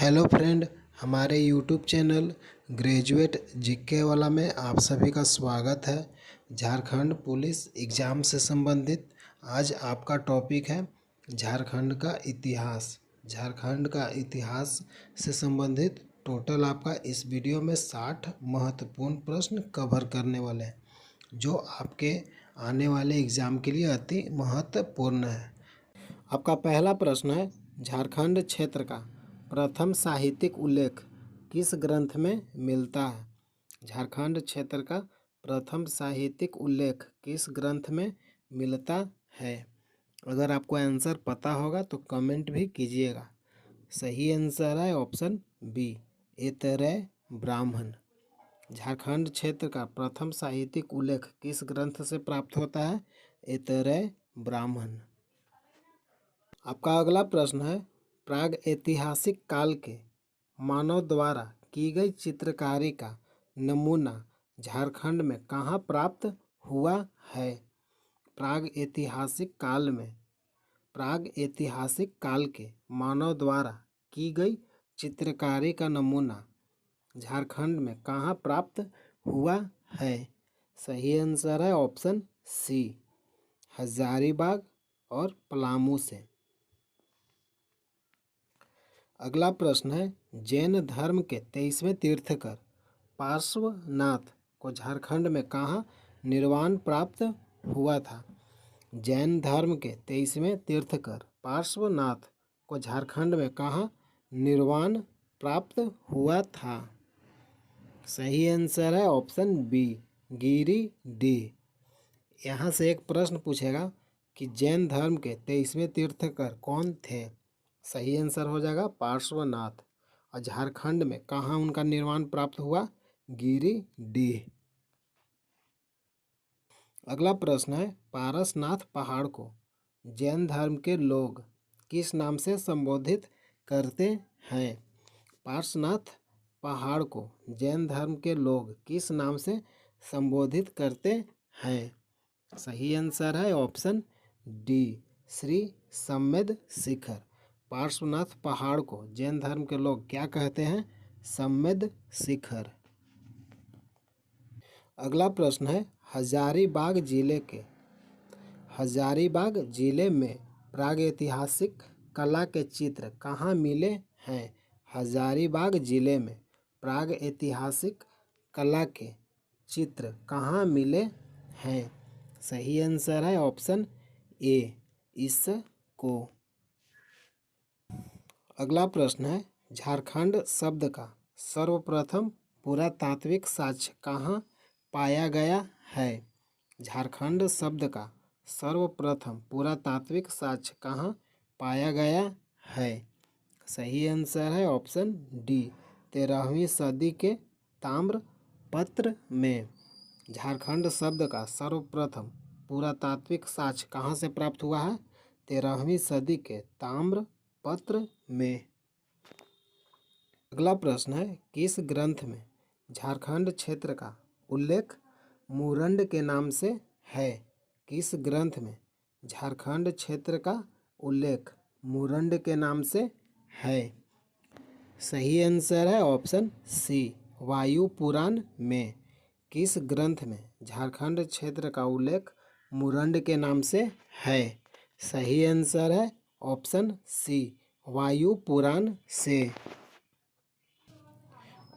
Hello friend, हमारे YouTube channel graduate GK वाला में आप सभी का स्वागत है। झारखंड पुलिस एग्ज़ाम से संबंधित आज आपका टॉपिक है झारखंड का इतिहास। झारखंड का इतिहास से संबंधित टोटल आपका इस वीडियो में 60 महत्वपूर्ण प्रश्न कवर करने वाले हैं, जो आपके आने वाले एग्ज़ाम के लिए अति महत्वपूर्ण है। आपका पहला प्रश्न है, झारखंड क्षेत्र का प्रथम साहित्यिक उल्लेख किस ग्रंथ में मिलता है? झारखंड क्षेत्र का प्रथम साहित्यिक उल्लेख किस ग्रंथ में मिलता है? अगर आपको आंसर पता होगा तो कमेंट भी कीजिएगा। सही आंसर है ऑप्शन बी, ऐतरेय ब्राह्मण। झारखंड क्षेत्र का प्रथम साहित्यिक उल्लेख किस ग्रंथ से प्राप्त होता है? ऐतरेय ब्राह्मण। आपका अगला प्रश्न है, प्राग ऐतिहासिक काल के मानव द्वारा की गई चित्रकारी का नमूना झारखंड में कहाँ प्राप्त हुआ है? प्राग ऐतिहासिक काल के मानव द्वारा की गई चित्रकारी का नमूना झारखंड में कहाँ प्राप्त हुआ है? सही आंसर है ऑप्शन सी, हजारीबाग और पलामू से। अगला प्रश्न है, जैन धर्म के 23वें तीर्थकर पार्श्वनाथ को झारखंड में कहाँ निर्वाण प्राप्त हुआ था? जैन धर्म के 23वें तीर्थकर पार्श्वनाथ को झारखंड में कहाँ निर्वाण प्राप्त हुआ था? सही आंसर है ऑप्शन बी, गिरिडीह। यहाँ से एक प्रश्न पूछेगा कि जैन धर्म के 23वें तीर्थकर कौन थे? सही आंसर हो जाएगा पार्श्वनाथ। और झारखंड में कहाँ उनका निर्वाण प्राप्त हुआ? गिरिडीह। अगला प्रश्न है, पारसनाथ पहाड़ को जैन धर्म के लोग किस नाम से संबोधित करते हैं? पारसनाथ पहाड़ को जैन धर्म के लोग किस नाम से संबोधित करते हैं? सही आंसर है ऑप्शन डी, श्री सम्मेद शिखर। पार्श्वनाथ पहाड़ को जैन धर्म के लोग क्या कहते हैं? सम्मेद शिखर। अगला प्रश्न है, हजारीबाग जिले में प्रागैतिहासिक कला के चित्र कहाँ मिले हैं? हजारीबाग जिले में प्रागैतिहासिक कला के चित्र कहाँ मिले हैं? सही आंसर है ऑप्शन ए, इसको। अगला प्रश्न है, झारखंड शब्द का सर्वप्रथम पुरातात्विक साक्ष्य कहाँ पाया गया है? झारखंड शब्द का सर्वप्रथम पुरातात्विक साक्ष्य कहाँ पाया गया है? सही आंसर है ऑप्शन डी, 13वीं सदी के ताम्रपत्र में। झारखंड शब्द का सर्वप्रथम पुरातात्विक साक्ष्य कहाँ से प्राप्त हुआ है? 13वीं सदी के ताम्रपत्र में। अगला प्रश्न है, किस ग्रंथ में झारखंड क्षेत्र का उल्लेख मुरंड के नाम से है? किस ग्रंथ में झारखंड क्षेत्र का उल्लेख मुरंड के नाम से है? सही आंसर है ऑप्शन सी, वायु पुराण में। किस ग्रंथ में झारखंड क्षेत्र का उल्लेख मुरंड के नाम से है? सही आंसर है ऑप्शन सी, वायु पुराण से।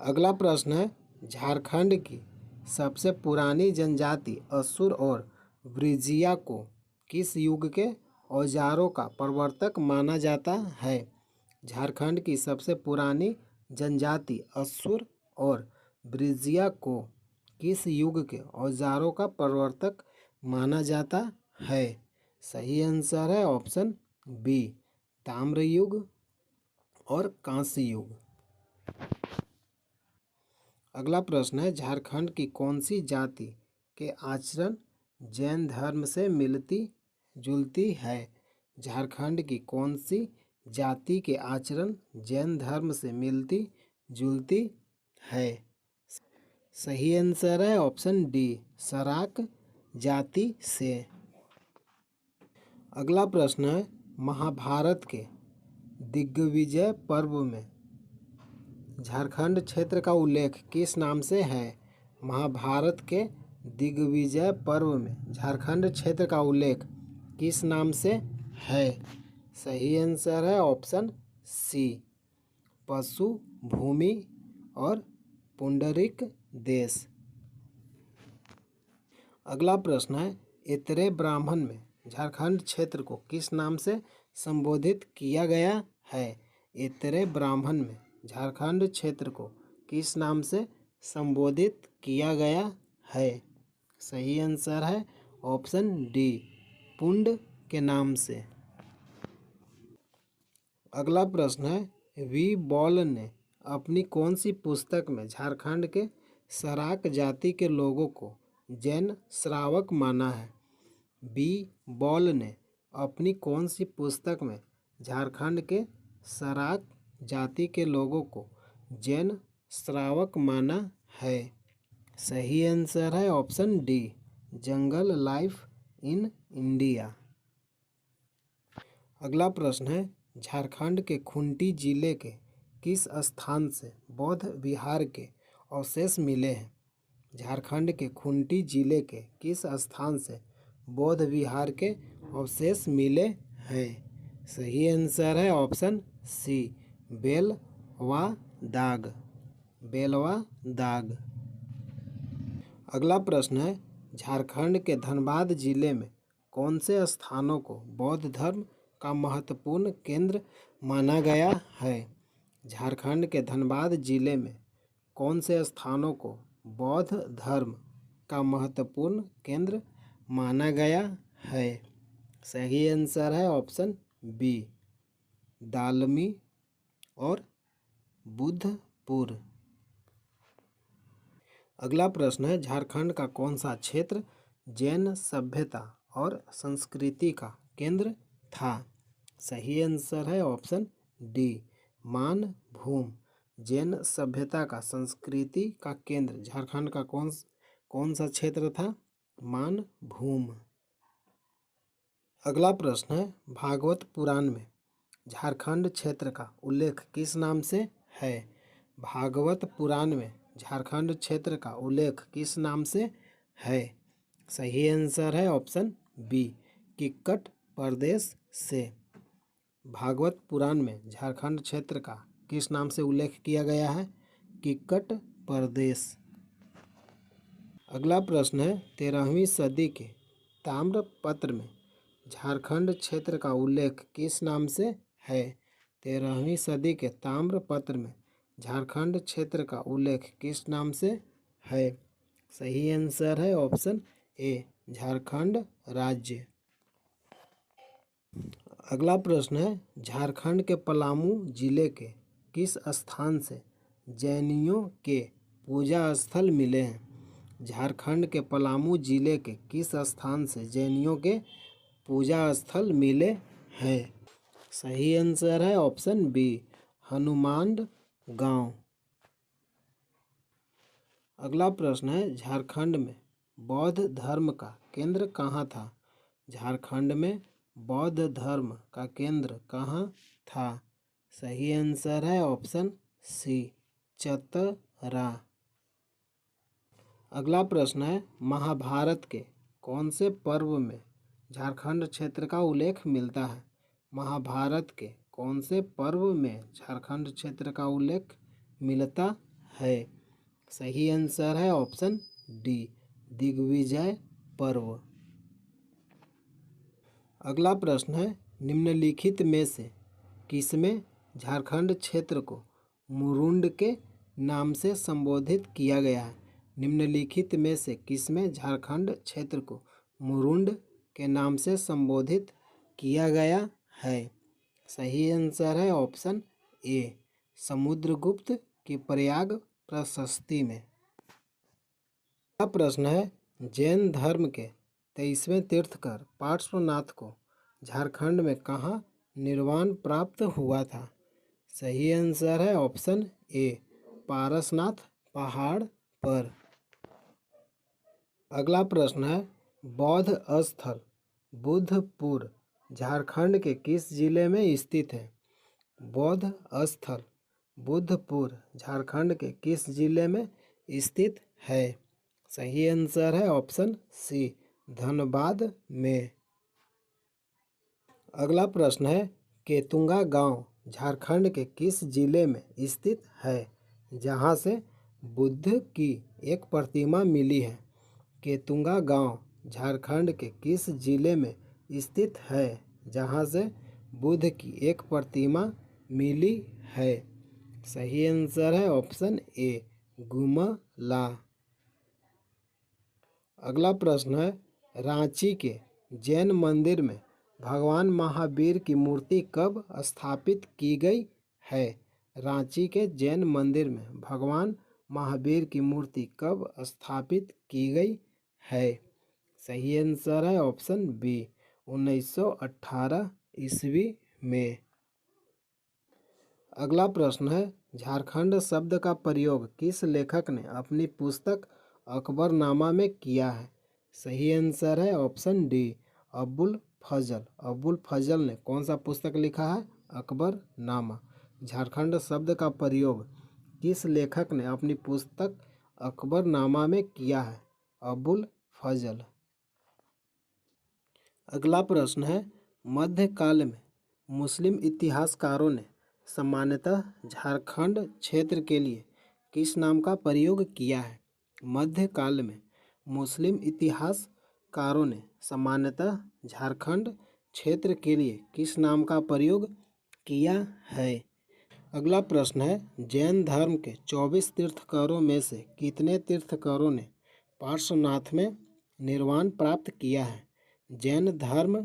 अगला प्रश्न है, झारखंड की सबसे पुरानी जनजाति असुर और वृजिया को किस युग के औजारों का प्रवर्तक माना जाता है? झारखंड की सबसे पुरानी जनजाति असुर और वृजिया को किस युग के औजारों का प्रवर्तक माना जाता है? सही आंसर है ऑप्शन बी, ताम्र युग और कांस्य युग। अगला प्रश्न है, झारखंड की कौन सी जाति के आचरण जैन धर्म से मिलती जुलती है? झारखंड की कौन सी जाति के आचरण जैन धर्म से मिलती जुलती है? सही आंसर है ऑप्शन डी, सराक जाति से। अगला प्रश्न है, महाभारत के दिग्विजय पर्व में झारखंड क्षेत्र का उल्लेख किस नाम से है? महाभारत के दिग्विजय पर्व में झारखंड क्षेत्र का उल्लेख किस नाम से है? सही आंसर है ऑप्शन सी, पशु भूमि और पुंडरिक देश। अगला प्रश्न है, इतरे ब्राह्मण में झारखंड क्षेत्र को किस नाम से संबोधित किया गया है? इतरे ब्राह्मण में झारखंड क्षेत्र को किस नाम से संबोधित किया गया है? सही आंसर है ऑप्शन डी, पुंड के नाम से। अगला प्रश्न है, वी बॉल ने अपनी कौन सी पुस्तक में झारखंड के सराक जाति के लोगों को जैन श्रावक माना है? बी बॉल ने अपनी कौन सी पुस्तक में झारखंड के सराक जाति के लोगों को जैन श्रावक माना है? सही आंसर है option D, jungle life in India. अगला प्रश्न है, झारखंड के खूंटी जिले के किस स्थान से बौद्ध विहार के अवशेष मिले हैं? झारखंड के खूंटी जिले के किस स्थान से बौद्ध विहार के अवशेष मिले हैं? सही आंसर है ऑप्शन सी, बेलवा दाग, बेलवा दाग। अगला प्रश्न है, झारखंड के धनबाद जिले में कौन से स्थानों को बौद्ध धर्म का महत्वपूर्ण केंद्र माना गया है? झारखंड के धनबाद जिले में कौन से स्थानों को बौद्ध धर्म का महत्वपूर्ण केंद्र माना गया है? सही आंसर है ऑप्शन बी, दालमी और बुद्धपुर। अगला प्रश्न है, झारखंड का कौन सा क्षेत्र जैन सभ्यता और संस्कृति का केंद्र था? सही आंसर है ऑप्शन डी, मानभूम। जैन सभ्यता का संस्कृति का केंद्र झारखंड का कौन सा क्षेत्र था? मानभूम। अगला प्रश्न है, भागवत पुराण में झारखंड क्षेत्र का उल्लेख किस नाम से है? भागवत पुराण में झारखंड क्षेत्र का उल्लेख किस नाम से है? सही आंसर है ऑप्शन बी, किक्कट प्रदेश से। भागवत पुराण में झारखंड क्षेत्र का किस नाम से उल्लेख किया गया है? किक्कट प्रदेश। अगला प्रश्न है, 13वीं सदी के ताम्रपत्र में झारखंड क्षेत्र का उल्लेख किस नाम से है? 13वीं सदी के ताम्रपत्र में झारखंड क्षेत्र का उल्लेख किस नाम से है? सही आंसर है ऑप्शन ए, झारखंड राज्य। अगला प्रश्न है, झारखंड के पलामू जिले के किस स्थान से जैनियों के पूजा स्थल मिले हैं? झारखंड के पलामू जिले के किस स्थान से जैनियों के पूजा स्थल मिले हैं? सही आंसर है ऑप्शन बी, हनुमान गांव। अगला प्रश्न है, झारखंड में बौद्ध धर्म का केंद्र कहाँ था? झारखंड में बौद्ध धर्म का केंद्र कहाँ था? सही आंसर है ऑप्शन सी, चतरा। अगला प्रश्न है, महाभारत के कौन से पर्व में झारखंड क्षेत्र का उल्लेख मिलता है? महाभारत के कौन से पर्व में झारखंड क्षेत्र का उल्लेख मिलता है? सही आंसर है ऑप्शन डी, दिग्विजय पर्व। अगला प्रश्न है, निम्नलिखित में से किसमें झारखंड क्षेत्र को मुरुंड के नाम से संबोधित किया गया है? निम्नलिखित में से किसमें झारखंड क्षेत्र को मुरुंड के नाम से संबोधित किया गया है? सही आंसर है ऑप्शन ए, समुद्रगुप्त की प्रयाग प्रशस्ति में। अगला प्रश्न है, जैन धर्म के 23वें तीर्थकर पार्श्वनाथ को झारखंड में कहाँ निर्वाण प्राप्त हुआ था? सही आंसर है ऑप्शन ए, पारसनाथ पहाड़ पर। अगला प्रश्न है, बौद्ध स्थल बुद्धपुर झारखंड के किस जिले में स्थित है? बौद्ध स्थल बुद्धपुर झारखंड के किस जिले में स्थित है? सही आंसर है ऑप्शन सी, धनबाद में। अगला प्रश्न है, केतुंगा गांव झारखंड के किस जिले में स्थित है जहां से बुद्ध की एक प्रतिमा मिली है? केतुंगा गांव झारखंड के किस जिले में स्थित है जहां से बुद्ध की एक प्रतिमा मिली है? सही आंसर है ऑप्शन ए, गुमला। अगला प्रश्न है, रांची के जैन मंदिर में भगवान महावीर की मूर्ति कब स्थापित की गई है? रांची के जैन मंदिर में भगवान महावीर की मूर्ति कब स्थापित की गई है? सही आंसर है ऑप्शन बी, 1918 ईस्वी में। अगला प्रश्न है, झारखंड शब्द का प्रयोग किस लेखक ने अपनी पुस्तक अकबरनामा में किया है? सही आंसर है ऑप्शन डी, अबुल फजल। अबुल फजल ने कौन सा पुस्तक लिखा है? अकबरनामा। झारखंड शब्द का प्रयोग किस लेखक ने अपनी पुस्तक अकबरनामा में किया है? अबुल फजल। अगला प्रश्न है, मध्यकाल में मुस्लिम इतिहासकारों ने सामान्यतः झारखंड क्षेत्र के लिए किस नाम का प्रयोग किया है? मध्यकाल में मुस्लिम इतिहासकारों ने सामान्यतः झारखंड क्षेत्र के लिए किस नाम का प्रयोग किया है? अगला प्रश्न है, जैन धर्म के 24 तीर्थंकरों में से कितने तीर्थंकरों ने पार्श्वनाथ में निर्वाण प्राप्त किया है? जैन धर्म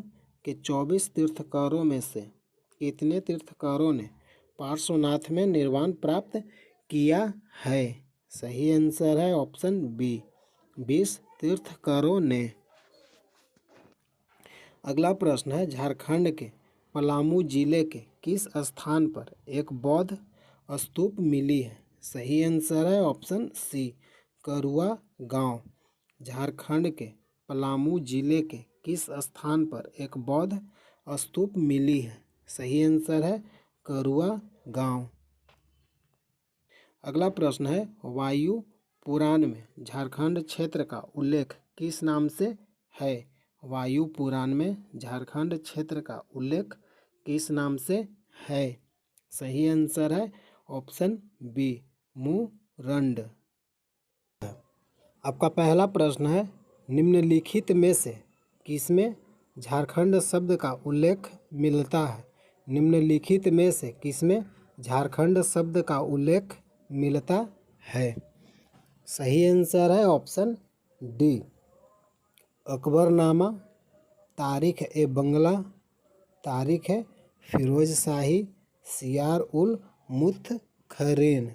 के 24 तीर्थंकरों में से कितने तीर्थंकरों ने पार्श्वनाथ में निर्वाण प्राप्त किया है? सही आंसर है ऑप्शन बी, 20 तीर्थंकरों ने। अगला प्रश्न है, झारखंड के पलामू जिले के किस स्थान पर एक बौद्ध स्तूप मिली है? सही आंसर है ऑप्शन सी, करुआ गांव। झारखंड के पलामू जिले के किस स्थान पर एक बौद्ध स्तूप मिली है? सही आंसर है करुआ गांव। अगला प्रश्न है, वायु पुराण में झारखंड क्षेत्र का उल्लेख किस नाम से है? वायु पुराण में झारखंड क्षेत्र का उल्लेख किस नाम से है? सही आंसर है ऑप्शन बी, मुरंड। आपका पहला प्रश्न है, निम्नलिखित में से किसमें झारखंड शब्द का उल्लेख मिलता है? निम्नलिखित में से किसमें झारखंड शब्द का उल्लेख मिलता है? सही आंसर है ऑप्शन डी, अकबरनामा, तारीख ए बंगला, तारीख है फिरोज शाही, सियार उल मुत्खरीन।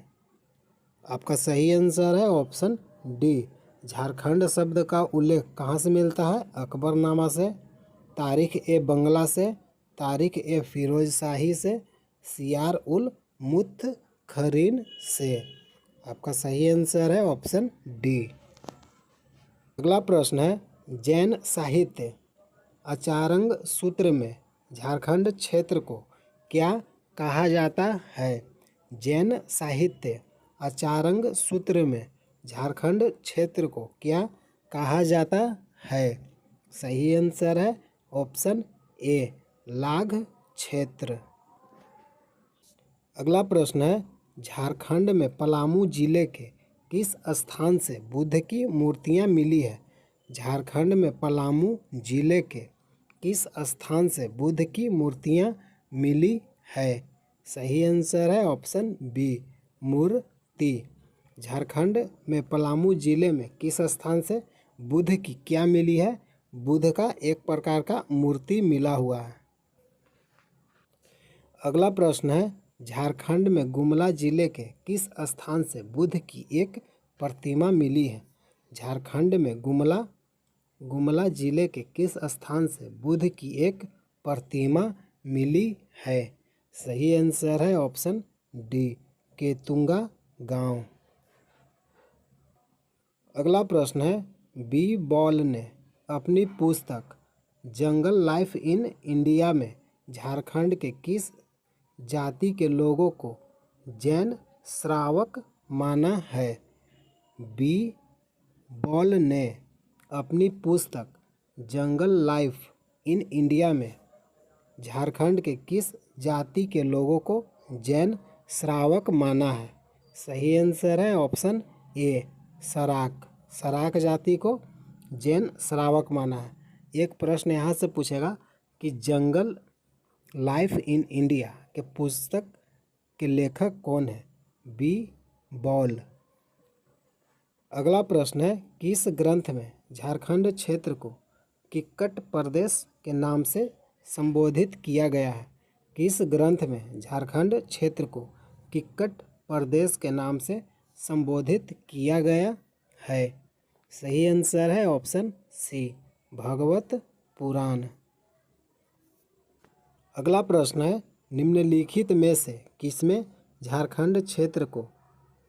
आपका सही आंसर है ऑप्शन डी, झारखंड शब्द का उल्लेख कहाँ से मिलता है? अकबरनामा से, तारीख ए बंगला से, तारीख ए फिरोज शाही से, सियार उल मुत्खरीन से। आपका सही आंसर है ऑप्शन डी। अगला प्रश्न है, जैन साहित्य आचारंग सूत्र में झारखंड क्षेत्र को क्या कहा जाता है? जैन साहित्य आचारंग सूत्र में झारखंड क्षेत्र को क्या कहा जाता है? सही आंसर है ऑप्शन ए, लाग क्षेत्र। अगला प्रश्न है, झारखंड में पलामू जिले के किस स्थान से बुद्ध की मूर्तियां मिली है? झारखंड में पलामू जिले के किस स्थान से बुद्ध की मूर्तियां मिली है? सही आंसर है ऑप्शन बी, मूर्ति। झारखंड में पलामू जिले में किस स्थान से बुद्ध की क्या मिली है? बुद्ध का एक प्रकार का मूर्ति मिला हुआ है। अगला प्रश्न है, झारखंड में गुमला जिले के किस स्थान से बुद्ध की एक प्रतिमा मिली है? झारखंड में गुमला जिले के किस स्थान से बुद्ध की एक प्रतिमा मिली है? सही आंसर है ऑप्शन डी, केतुंगा गांव। अगला प्रश्न है, बी बॉल ने अपनी पुस्तक जंगल लाइफ इन इंडिया में झारखंड के किस जाति के लोगों को जैन श्रावक माना है? बी. बॉल ने अपनी पुस्तक जंगल लाइफ इन इंडिया में झारखंड के किस जाति के लोगों को जैन श्रावक माना है? सही आंसर है ऑप्शन ए, सराक। सराक जाति को जैन श्रावक माना है। एक प्रश्न यहाँ से पूछेगा कि जंगल लाइफ इन इंडिया के पुस्तक के लेखक कौन है? बी. बॉल। अगला प्रश्न है, किस ग्रंथ में झारखंड क्षेत्र को किक्कट प्रदेश के नाम से संबोधित किया गया है? किस ग्रंथ में झारखंड क्षेत्र को किक्कट प्रदेश के नाम से संबोधित किया गया है? सही आंसर है ऑप्शन सी, भागवत पुराण। अगला प्रश्न है, निम्नलिखित में से किसमें झारखंड क्षेत्र को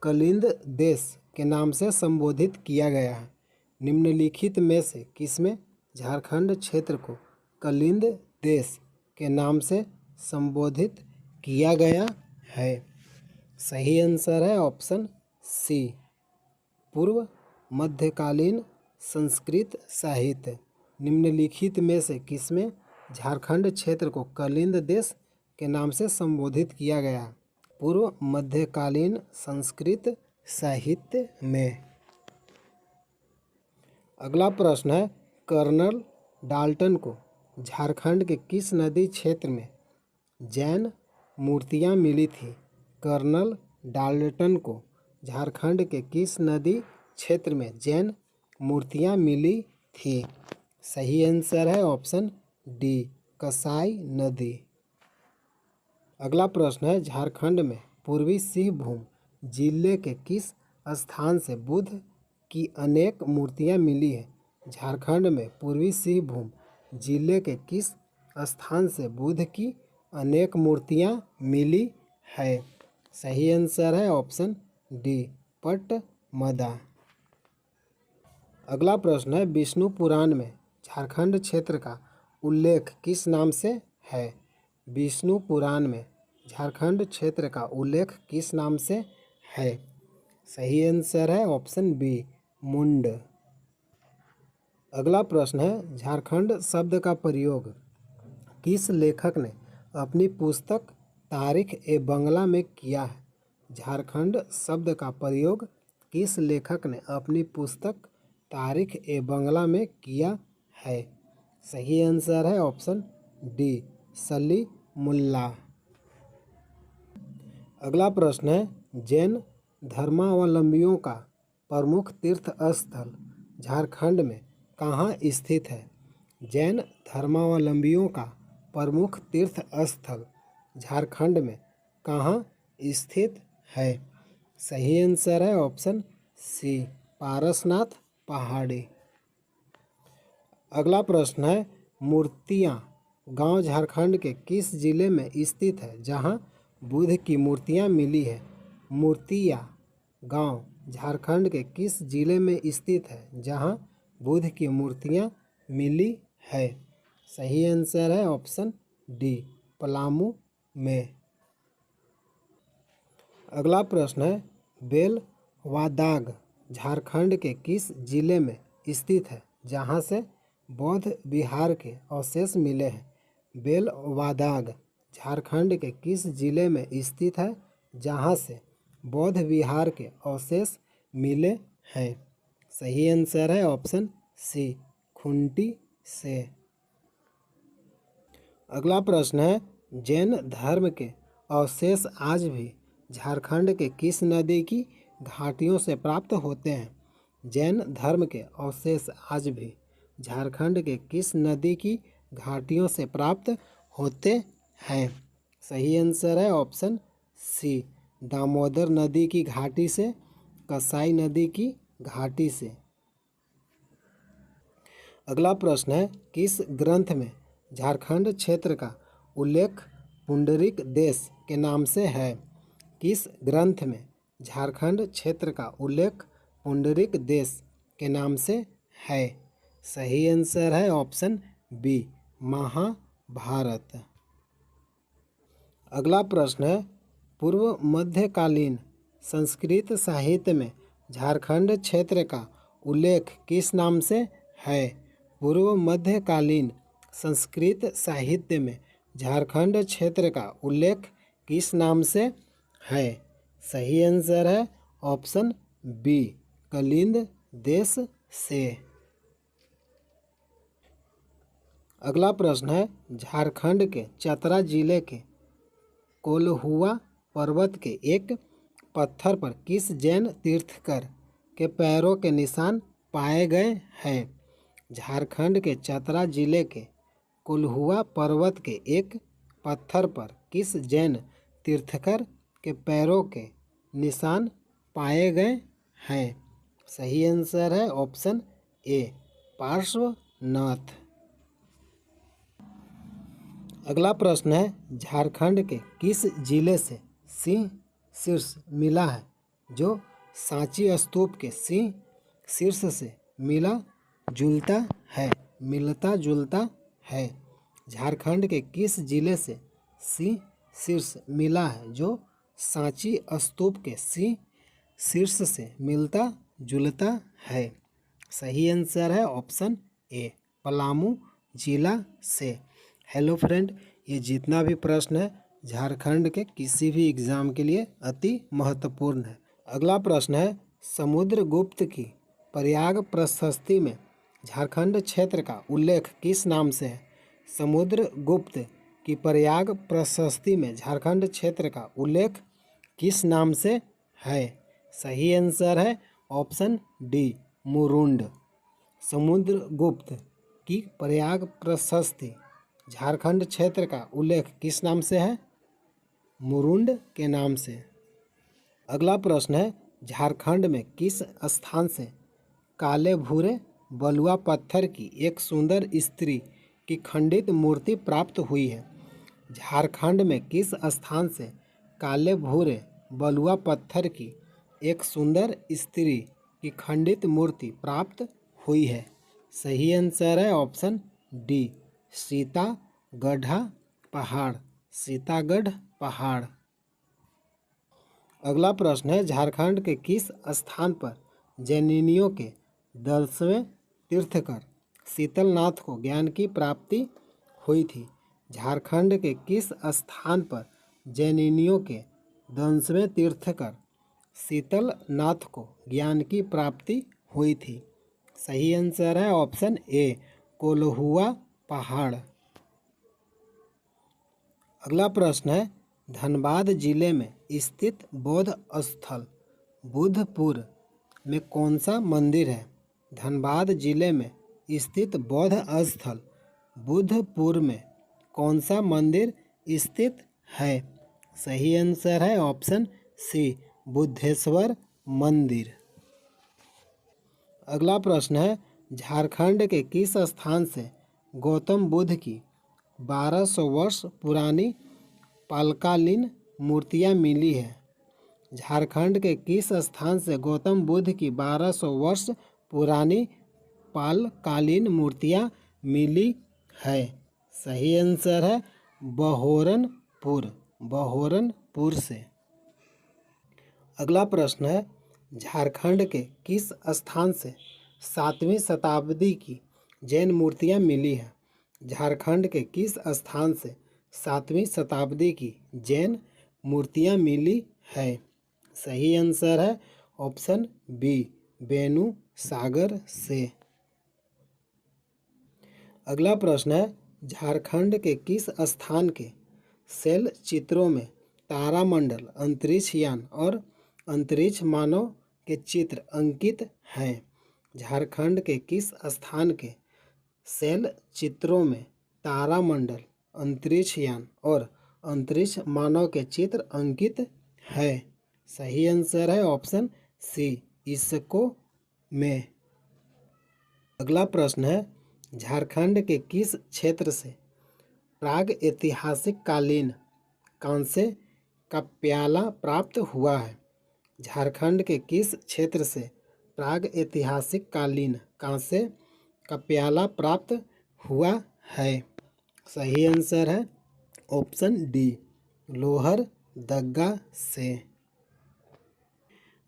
कलिंद देश के नाम से संबोधित किया गया है? निम्नलिखित में से किसमें झारखंड क्षेत्र को कलिंद देश के नाम से संबोधित किया गया है? सही आंसर है ऑप्शन सी, पूर्व मध्यकालीन संस्कृत साहित्य। निम्नलिखित में से किसमें झारखंड क्षेत्र को कलिंद देश के नाम से संबोधित किया गया? पूर्व मध्यकालीन संस्कृत साहित्य में। अगला प्रश्न है, कर्नल डाल्टन को झारखंड के किस नदी क्षेत्र में जैन मूर्तियां मिली थी? कर्नल डाल्टन को झारखंड के किस नदी क्षेत्र में जैन मूर्तियां मिली थी? सही आंसर है ऑप्शन डी, कसाई नदी। अगला प्रश्न है, झारखंड में पूर्वी सिंहभूम जिले के किस स्थान से बुद्ध की अनेक मूर्तियां मिली है? झारखंड में पूर्वी सिंहभूम जिले के किस स्थान से बुद्ध की अनेक मूर्तियां मिली है? सही आंसर है ऑप्शन डी, पटमदा। अगला प्रश्न है, विष्णु पुराण में झारखंड क्षेत्र का उल्लेख किस नाम से है? विष्णु पुराण में झारखंड क्षेत्र का उल्लेख किस नाम से है? सही आंसर है ऑप्शन बी, मुंड। अगला प्रश्न है, झारखंड शब्द का प्रयोग किस लेखक ने अपनी पुस्तक तारीख ए बंगला में किया है? झारखंड शब्द का प्रयोग किस लेखक ने अपनी पुस्तक तारीख ए बंगला में किया है? सही आंसर है ऑप्शन डी, सलीमुल्ला। अगला प्रश्न है, जैन धर्मावलंबियों का प्रमुख तीर्थ स्थल झारखंड में कहाँ स्थित है? जैन धर्मावलंबियों का प्रमुख तीर्थ स्थल झारखंड में कहाँ स्थित है? सही आंसर है ऑप्शन सी, पारसनाथ पहाड़ी। अगला प्रश्न है, मूर्तियाँ गांव झारखंड के किस जिले में स्थित है जहां बुद्ध की मूर्तियाँ मिली है? मूर्तियाँ गांव झारखंड के किस जिले में स्थित है जहां बुद्ध की मूर्तियाँ मिली है? सही आंसर है ऑप्शन डी, पलामू में। अगला प्रश्न है, बेलवादाग झारखंड के किस जिले में स्थित है जहां से बौद्ध विहार के अवशेष मिले हैं? बेलवादाग झारखंड के किस जिले में स्थित है जहां से बौद्ध विहार के अवशेष मिले हैं? सही आंसर है ऑप्शन सी, खुंटी से। अगला प्रश्न है, जैन धर्म के अवशेष आज भी झारखंड के किस नदी की घाटियों से प्राप्त होते हैं? जैन धर्म के अवशेष आज भी झारखंड के किस नदी की घाटियों से प्राप्त होते हैं? सही आंसर है ऑप्शन सी, दामोदर नदी की घाटी से, कसाई नदी की घाटी से। अगला प्रश्न है, किस ग्रंथ में झारखंड क्षेत्र का उल्लेख पुंडरीक देश के नाम से है? किस ग्रंथ में झारखंड क्षेत्र का उल्लेख पुंडरीक देश के नाम से है? सही आंसर है ऑप्शन बी, महाभारत। अगला प्रश्न है, पूर्व मध्यकालीन संस्कृत साहित्य में झारखंड क्षेत्र का उल्लेख किस नाम से है? पूर्व मध्यकालीन संस्कृत साहित्य में झारखंड क्षेत्र का उल्लेख किस नाम से है? सही आंसर है ऑप्शन बी, कलिंद देश से। अगला प्रश्न है, झारखंड के चतरा जिले के कोल्हुआ पर्वत के एक पत्थर पर किस जैन तीर्थकर के पैरों के निशान पाए गए हैं? झारखंड के चतरा जिले के कोल्हुआ पर्वत के एक पत्थर पर किस जैन तीर्थकर के पैरों के निशान पाए गए हैं? सही आंसर है ऑप्शन ए, पार्श्वनाथ। अगला प्रश्न है, झारखंड के किस जिले से सिंह शीर्ष मिला है जो सांची स्तूप के सिंह शीर्ष से मिलता जुलता है? झारखंड के किस जिले से सिंह शीर्ष मिला है जो सांची स्तूप के सिंह शीर्ष से मिलता जुलता है? सही आंसर है ऑप्शन ए, पलामू जिला से। हेलो फ्रेंड, ये जितना भी प्रश्न है झारखंड के किसी भी एग्ज़ाम के लिए अति महत्वपूर्ण है। अगला प्रश्न है, समुद्रगुप्त की प्रयाग प्रशस्ति में झारखंड क्षेत्र का उल्लेख किस नाम से है? समुद्रगुप्त की प्रयाग प्रशस्ति में झारखंड क्षेत्र का उल्लेख किस नाम से है? सही आंसर है ऑप्शन डी, मुरुंड। समुद्रगुप्त की प्रयाग प्रशस्ति झारखंड क्षेत्र का उल्लेख किस नाम से है? मुरुंड के नाम से। अगला प्रश्न है, झारखंड में किस स्थान से काले भूरे बलुआ पत्थर की एक सुंदर स्त्री की खंडित मूर्ति प्राप्त हुई है? झारखंड में किस स्थान से काले भूरे बलुआ पत्थर की एक सुंदर स्त्री की खंडित मूर्ति प्राप्त हुई है? सही आंसर है ऑप्शन डी, सीतागढ़ पहाड़। सीतागढ़ पहाड़। अगला प्रश्न है, झारखंड के किस स्थान पर जैनियों के 10वें तीर्थकर शीतलनाथ को ज्ञान की प्राप्ति हुई थी? झारखंड के किस स्थान पर जैनियों के 10वें तीर्थकर शीतलनाथ को ज्ञान की प्राप्ति हुई थी? सही आंसर है ऑप्शन ए, कोल्हुआ पहाड़। अगला प्रश्न है, धनबाद जिले में स्थित बौद्ध स्थल बुद्धपुर में कौन सा मंदिर है? धनबाद जिले में स्थित बौद्ध स्थल बुद्धपुर में कौन सा मंदिर स्थित है? सही आंसर है ऑप्शन सी, बुद्धेश्वर मंदिर। अगला प्रश्न है, झारखंड के किस स्थान से गौतम बुद्ध की 1200 वर्ष पुरानी पालकालीन मूर्तियाँ मिली है? झारखंड के किस स्थान से गौतम बुद्ध की 1200 वर्ष पुरानी पालकालीन मूर्तियाँ मिली है? सही आंसर है बहोरनपुर। बहोरनपुर से। अगला प्रश्न है, झारखंड के किस स्थान से 7वीं शताब्दी की जैन मूर्तियाँ मिली हैं? झारखंड के किस स्थान से 7वीं शताब्दी की जैन मूर्तियाँ मिली है? सही आंसर है ऑप्शन बी, बेनू सागर से। अगला प्रश्न है, झारखंड के किस स्थान के शैल चित्रों में तारामंडल, अंतरिक्ष यान और अंतरिक्ष मानव के चित्र अंकित हैं? झारखंड के किस स्थान के शैल चित्रों में तारामंडल, अंतरिक्ष यान और अंतरिक्ष मानव के चित्र अंकित है? सही आंसर है ऑप्शन सी, इसको में। अगला प्रश्न है, झारखंड के किस क्षेत्र से प्राग ऐतिहासिक कालीन कांसे का प्याला प्राप्त हुआ है? झारखंड के किस क्षेत्र से प्राग ऐतिहासिक कालीन कांसे का प्याला प्राप्त हुआ है? सही आंसर है ऑप्शन डी, लोहरदगा। दग्गा से।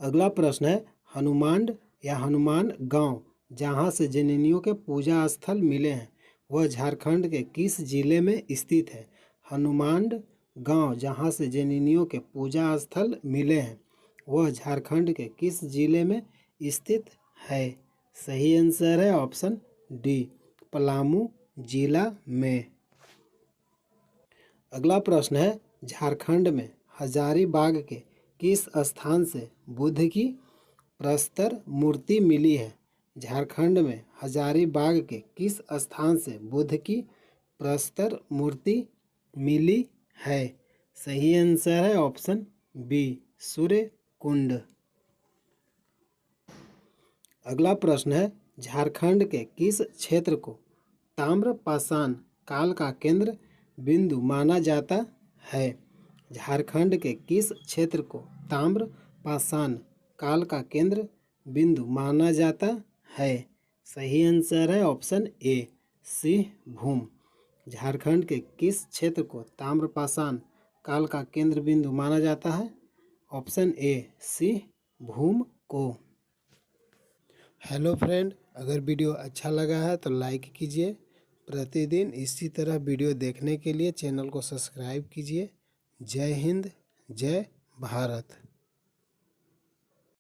अगला प्रश्न है, हनुमांड या हनुमान गांव जहां से जननियों के पूजा स्थल मिले हैं वह झारखंड के किस जिले में स्थित है? हनुमांड गांव जहां से जननियों के पूजा स्थल मिले हैं वह झारखंड के किस जिले में स्थित है? सही आंसर है ऑप्शन डी, पलामू जिला में। अगला प्रश्न है, झारखंड में हजारीबाग के किस स्थान से बुद्ध की प्रस्तर मूर्ति मिली है? झारखंड में हजारीबाग के किस स्थान से बुद्ध की प्रस्तर मूर्ति मिली है? सही आंसर है ऑप्शन बी, सूर्य कुंड। अगला प्रश्न है, झारखंड के किस क्षेत्र को ताम्रपाषाण काल का केंद्र बिंदु माना जाता है? झारखंड के किस क्षेत्र को ताम्रपाषाण काल का केंद्र बिंदु माना जाता है? सही आंसर है ऑप्शन ए, सिंहभूम। झारखंड के किस क्षेत्र को ताम्रपाषाण काल का केंद्र बिंदु माना जाता है? ऑप्शन ए, सिंहभूम को। हेलो फ्रेंड, अगर वीडियो अच्छा लगा है तो लाइक कीजिए। प्रतिदिन इसी तरह वीडियो देखने के लिए चैनल को सब्सक्राइब कीजिए। जय हिंद, जय भारत।